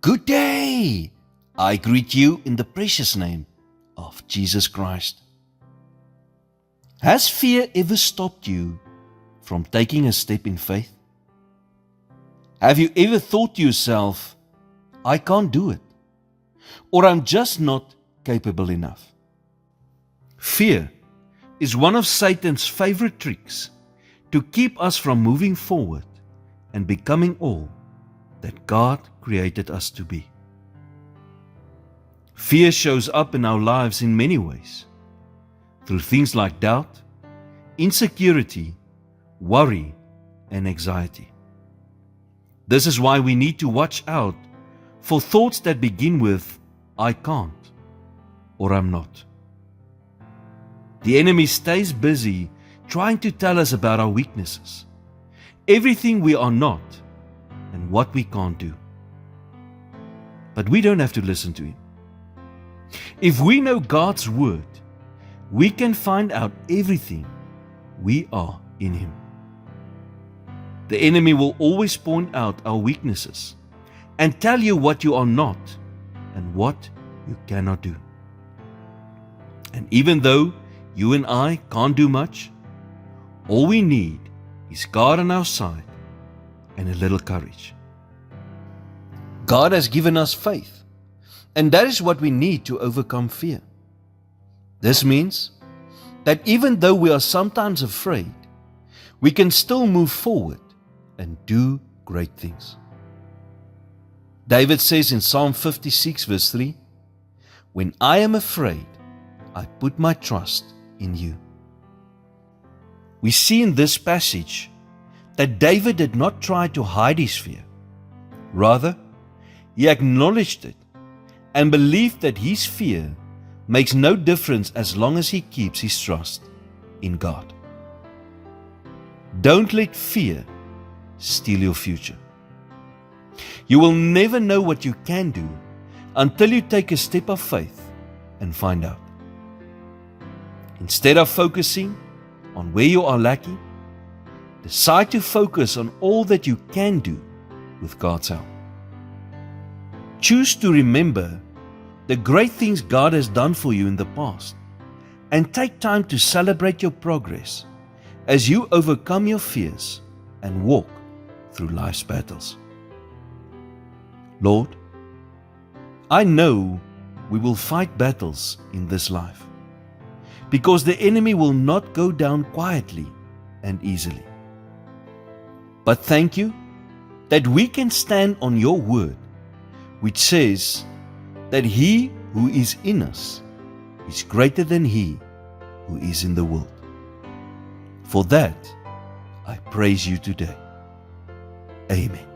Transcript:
Good day! I greet you in the precious name of Jesus Christ. Has fear ever stopped you from taking a step in faith? Have you ever thought to yourself, I can't do it, or I'm just not capable enough? Fear is one of Satan's favorite tricks to keep us from moving forward and becoming all that God created us to be. Fear shows up in our lives in many ways, through things like doubt, insecurity, worry, and anxiety. This is why we need to watch out for thoughts that begin with, I can't, or I'm not. The enemy stays busy trying to tell us about our weaknesses, everything we are not, and what we can't do. But we don't have to listen to him. If we know God's word, we can find out everything we are in him. The enemy will always point out our weaknesses and tell you what you are not and what you cannot do. And even though you and I can't do much, all we need is God on our side and a little courage. God has given us faith, and that is what we need to overcome fear. This means that even though we are sometimes afraid, we can still move forward and do great things. David says in Psalm 56 verse 3, "When I am afraid, I put my trust in you." We see in this passage that David did not try to hide his fear. Rather, he acknowledged it and believed that his fear makes no difference as long as he keeps his trust in God. Don't let fear steal your future. You will never know what you can do until you take a step of faith and find out. Instead of focusing on where you are lacking, decide to focus on all that you can do with God's help. Choose to remember the great things God has done for you in the past and take time to celebrate your progress as you overcome your fears and walk through life's battles. Lord, I know we will fight battles in this life because the enemy will not go down quietly and easily. But thank you that we can stand on your word, which says that he who is in us is greater than he who is in the world. For that, I praise you today. Amen.